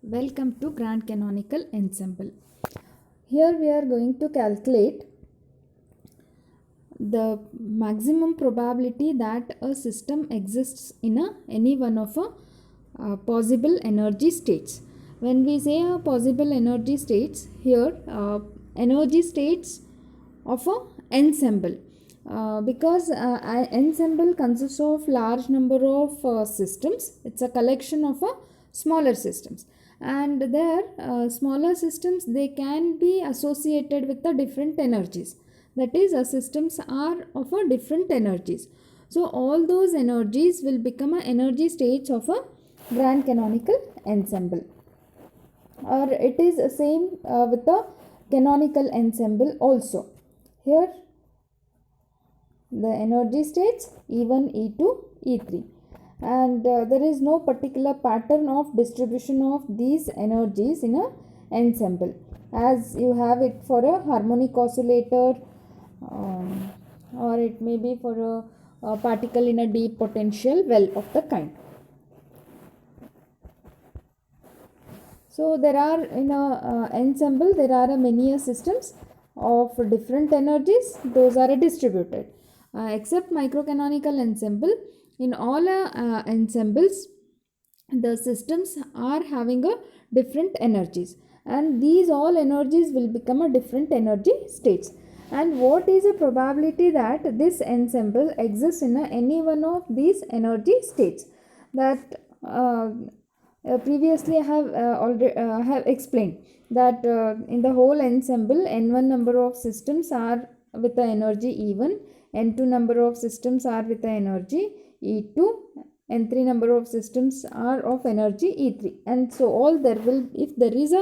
Welcome to Grand Canonical Ensemble. Here we are going to calculate the maximum probability that a system exists in any one of possible energy states. When we say a possible energy states, here energy states of a ensemble. Because ensemble consists of large number of systems. It's a collection of smaller systems, and their smaller systems, they can be associated with the different energies. That is, systems are of a different energies. So all those energies will become a energy states of a grand canonical ensemble, or it is the same with the canonical ensemble also. Here the energy states E1, E2, E3, and there is no particular pattern of distribution of these energies in a ensemble as you have it for a harmonic oscillator, or it may be for a particle in a deep potential well of the kind. So there are in a ensemble there are many systems of different energies. Those are distributed. Except microcanonical ensemble, in all ensembles the systems are having a different energies, and these all energies will become a different energy states. And what is the probability that this ensemble exists in any one of these energy states? That previously I have already have explained that in the whole ensemble n1 number of systems are with the energy E1, n2 number of systems are with the energy E2, n3 number of systems are of energy E3, and so all there will, if there is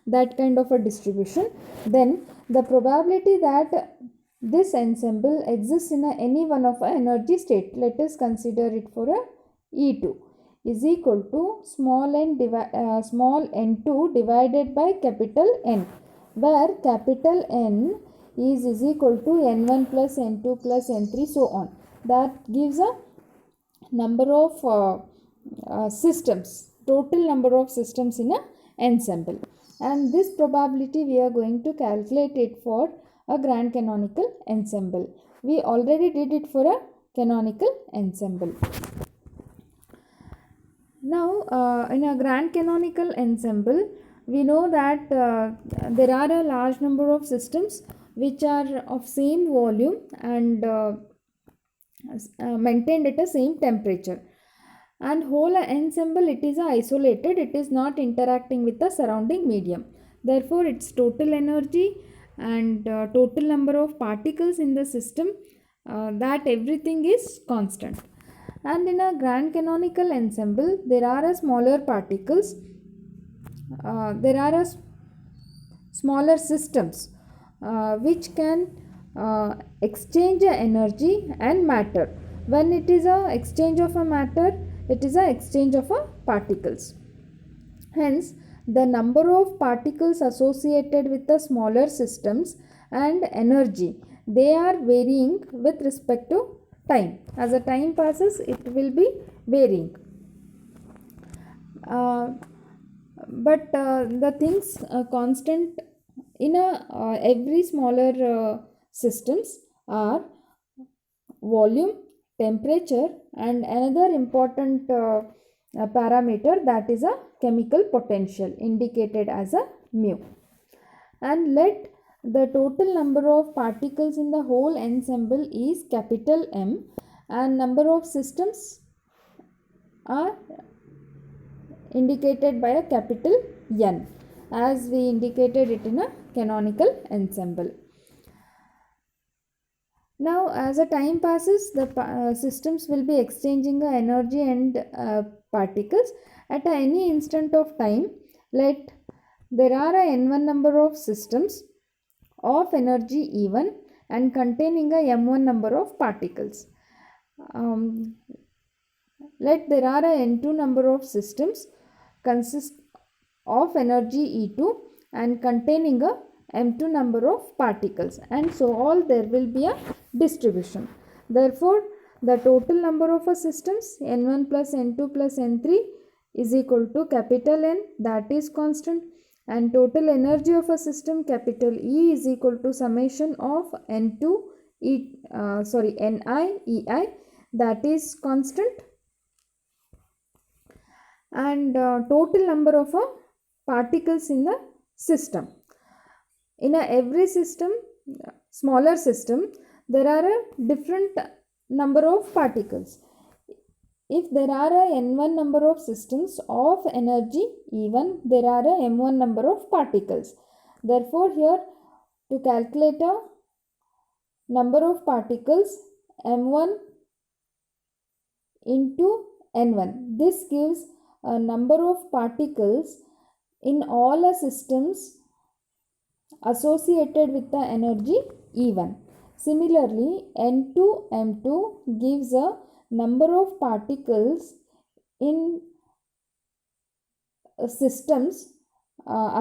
that kind of a distribution, then the probability that this ensemble exists in any one of energy state, let us consider it for a E2, is equal to small n2 divided by capital N, where capital N is equal to n1 plus n2 plus n3 so on. That gives a number of systems, total number of systems in a ensemble, and this probability we are going to calculate it for a grand canonical ensemble. We already did it for a canonical ensemble. Now in a grand canonical ensemble, we know that there are a large number of systems which are of same volume and maintained at the same temperature, and whole ensemble, it is isolated, it is not interacting with the surrounding medium. Therefore its total energy and total number of particles in the system, that everything is constant. And in a grand canonical ensemble there are smaller particles, there are smaller systems which can exchange energy and matter. When it is a exchange of a matter, it is a exchange of particles. Hence the number of particles associated with the smaller systems and energy, they are varying with respect to time. As the time passes, it will be varying. But the things constant in every smaller systems are volume, temperature, and another important parameter, that is a chemical potential indicated as a mu. And let the total number of particles in the whole ensemble is capital M, and number of systems are indicated by a capital N, as we indicated it in a canonical ensemble. Now as the time passes, the systems will be exchanging energy and particles at any instant of time. Let there are n1 number of systems of energy E1 and containing m1 number of particles. Let there are n2 number of systems consist of energy E2 and containing m2 number of particles, and so all there will be a distribution. Therefore the total number of systems n1 plus n2 plus n3 is equal to capital N, that is constant, and total energy of a system capital E is equal to summation of N2 Ni Ei, that is constant, and total number of particles in the system. In every system, smaller system, there are a different number of particles. If there are a n1 number of systems of energy E1, there are a m1 number of particles. Therefore, here to calculate a number of particles m1 into n1, this gives a number of particles in all the systems associated with the energy E1. Similarly, N2 M2 gives a number of particles in systems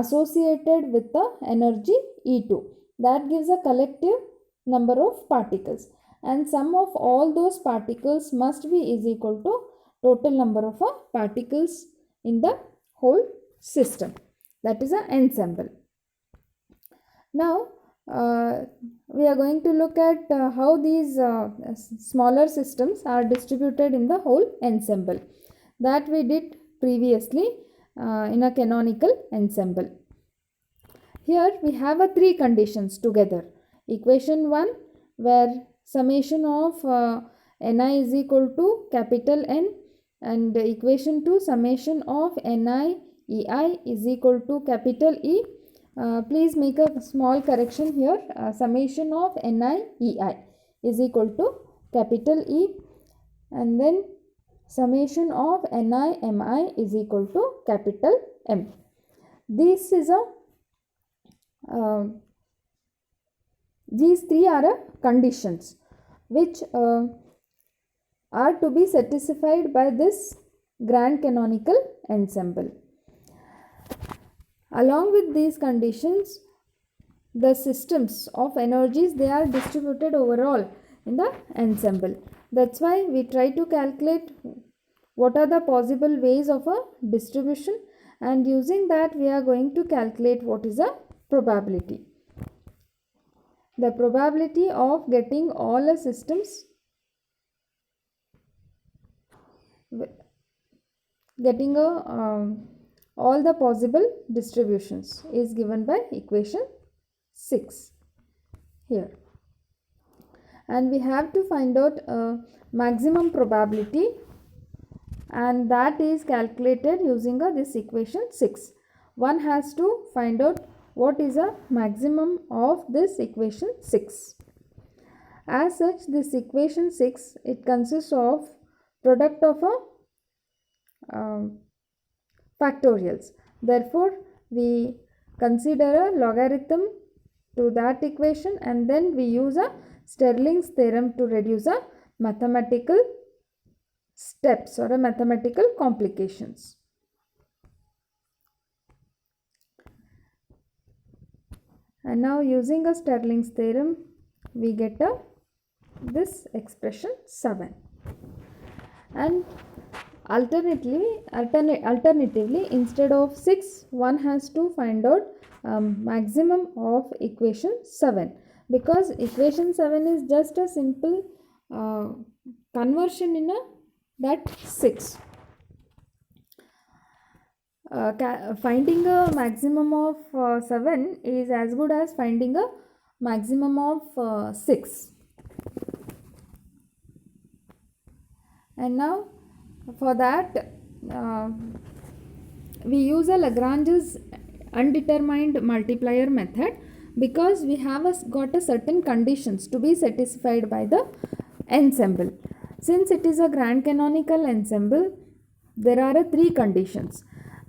associated with the energy E2. That gives a collective number of particles, and sum of all those particles must be is equal to total number of particles in the whole system, that is an ensemble. Now we are going to look at how these smaller systems are distributed in the whole ensemble, that we did previously in a canonical ensemble. Here we have a three conditions together. Equation 1, where summation of Ni is equal to capital N, and equation 2, summation of Ni Ei is equal to capital E. Please make a small correction here. Summation of Ni Ei is equal to capital E, and then summation of Ni Mi is equal to capital M. This is these three are conditions which are to be satisfied by this grand canonical ensemble. Along with these conditions, the systems of energies, they are distributed overall in the ensemble. That's why we try to calculate what are the possible ways of a distribution, and using that we are going to calculate what is a probability. The probability of getting all the systems, getting all the possible distributions is given by equation 6 here, and we have to find out maximum probability, and that is calculated using this equation 6. One has to find out what is a maximum of this equation 6. As such, this equation 6, it consists of product of factorials. Therefore, we consider a logarithm to that equation, and then we use a Stirling's theorem to reduce a mathematical steps or a mathematical complications. And now using a Stirling's theorem, we get this expression 7. And alternatively, instead of 6, one has to find out maximum of equation 7, because equation 7 is just a simple conversion in that 6. Finding a maximum of 7 is as good as finding a maximum of 6. And now for that we use a Lagrange's undetermined multiplier method, because we have got a certain conditions to be satisfied by the ensemble. Since it is a grand canonical ensemble, there are 3 conditions.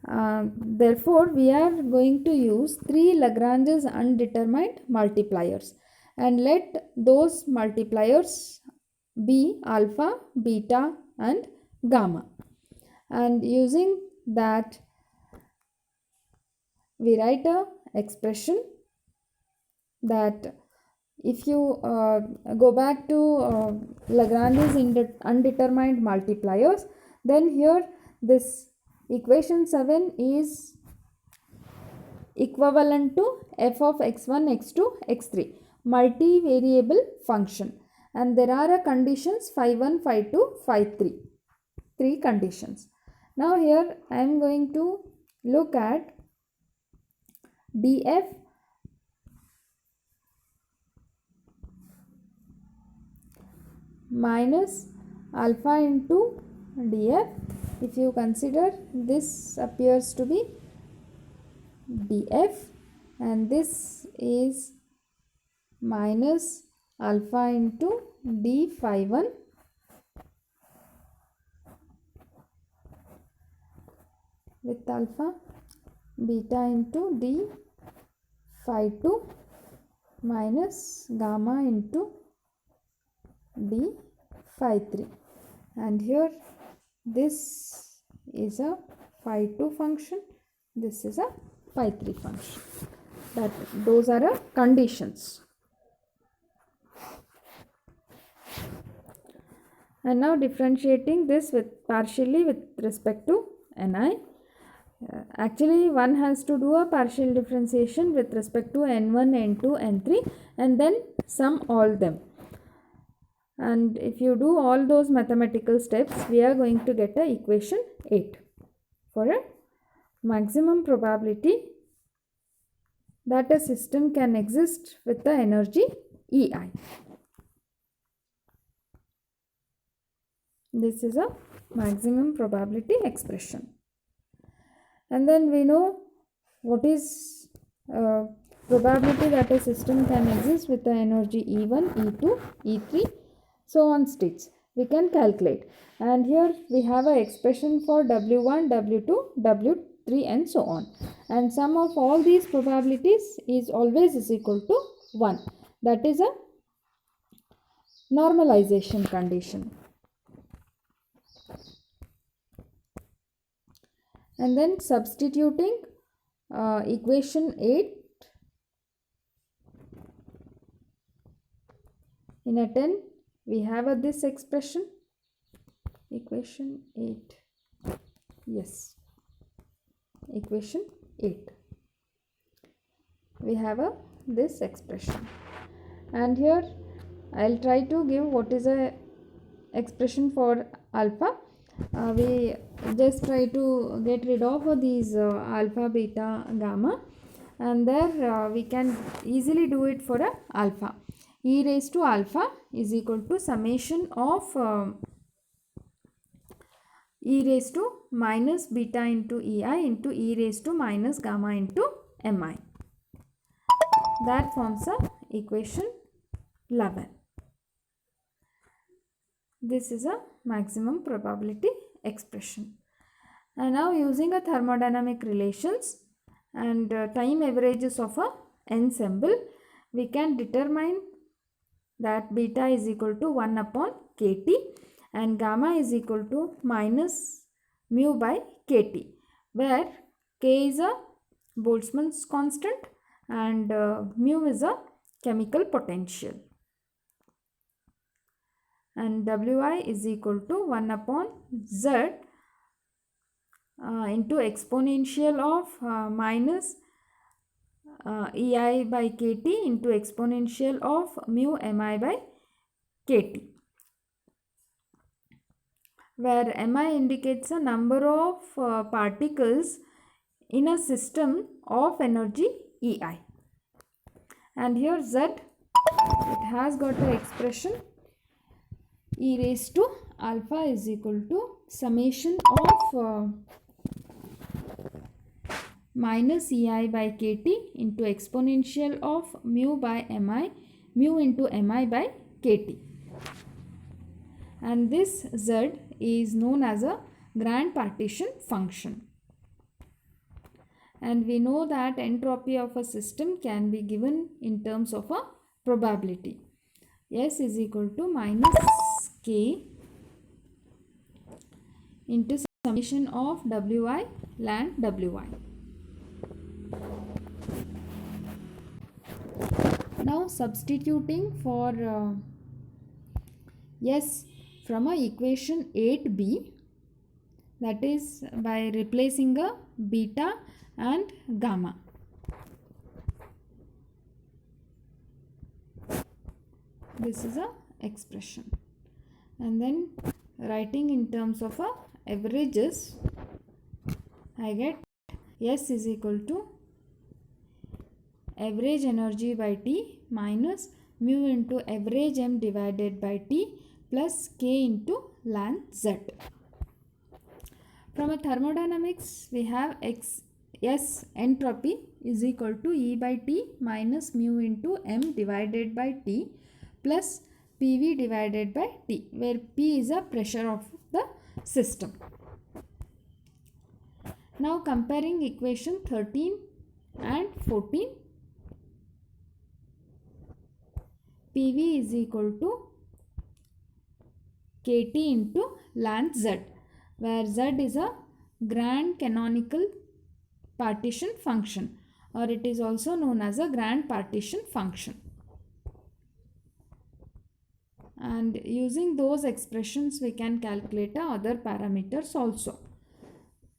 Therefore, we are going to use 3 Lagrange's undetermined multipliers, and let those multipliers be alpha, beta and gamma. And using that, we write a expression that if you go back to Lagrange's undetermined multipliers, then here this Equation 7 is equivalent to f of x1, x2, x3, multivariable function, and there are conditions phi 1, phi 2, phi 3, three conditions. Now here I am going to look at df minus alpha into df. If you consider, this appears to be df and this is minus alpha into d phi 1 with alpha, beta into d phi 2 minus gamma into d phi 3, and here this is a phi 2 function, this is a phi 3 function. Those are conditions. And now differentiating this with partially with respect to Ni. Actually one has to do a partial differentiation with respect to N1, N2, N3 and then sum all them. And if you do all those mathematical steps, we are going to get a equation 8 for a maximum probability that a system can exist with the energy Ei. This is a maximum probability expression. And then we know what is probability that a system can exist with the energy E1, E2, E3, so on states. We can calculate. And here we have an expression for W1, W2, W3 and so on. And sum of all these probabilities is always is equal to 1. That is a normalization condition. And then substituting equation 8 in a 10, we have this expression, equation 8, yes, equation 8, we have this expression. And here I'll try to give what is a expression for alpha. We just try to get rid of these alpha, beta, gamma, and there we can easily do it for a alpha. E raised to alpha is equal to summation of e raised to minus beta into Ei into e raised to minus gamma into Mi. That forms a equation 11. This is a maximum probability expression. And now using a thermodynamic relations and time averages of a ensemble, we can determine that beta is equal to 1 upon kT and gamma is equal to minus mu by kT, where k is a Boltzmann's constant and mu is a chemical potential. And Wi is equal to 1 upon Z into exponential of minus Ei by kT into exponential of mu Mi by kT, where Mi indicates a number of particles in a system of energy Ei. And here Z, it has got an expression e raised to alpha is equal to summation of minus Ei by kT into exponential of mu by Mi, mu into Mi by kT. And this Z is known as a grand partition function. And we know that entropy of a system can be given in terms of a probability. S is equal to minus K into summation of Wi ln Wi. Now substituting for S from a equation 8b, that is by replacing a beta and gamma. This is a expression, and then writing in terms of a averages, I get S is equal to average energy by T minus mu into average M divided by T plus K into ln Z. From a thermodynamics, we have S entropy is equal to E by T minus mu into M divided by T plus PV divided by T, where P is a pressure of the system. Now comparing equation 13 and 14, PV is equal to KT into ln Z, where Z is a grand canonical partition function, or it is also known as a grand partition function. And using those expressions we can calculate other parameters also.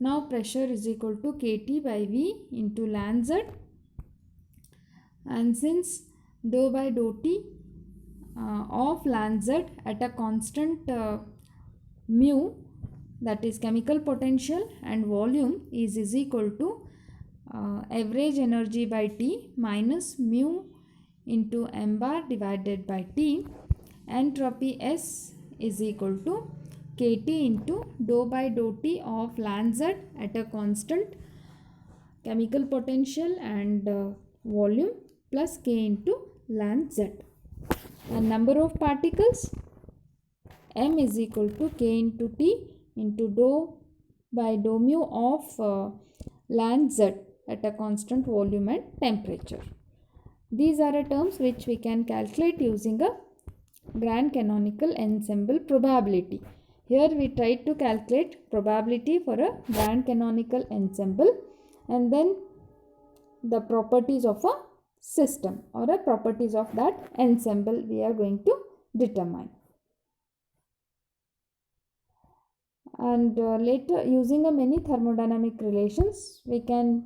Now pressure is equal to KT by V into ln Z, and since dou by dou T of ln Z at a constant mu, that is chemical potential, and volume is equal to average energy by T minus mu into m bar divided by T, entropy S is equal to KT into dou by dou T of ln Z at a constant chemical potential and volume plus K into ln Z. And number of particles, M is equal to K into T into dou by dou mu of ln Z at a constant volume and temperature. These are terms which we can calculate using a grand canonical ensemble probability. Here we tried to calculate probability for a grand canonical ensemble, and then the properties of a system or a properties of that ensemble we are going to determine. And later, using many thermodynamic relations, we can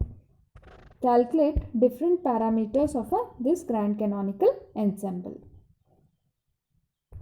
calculate different parameters of this grand canonical ensemble.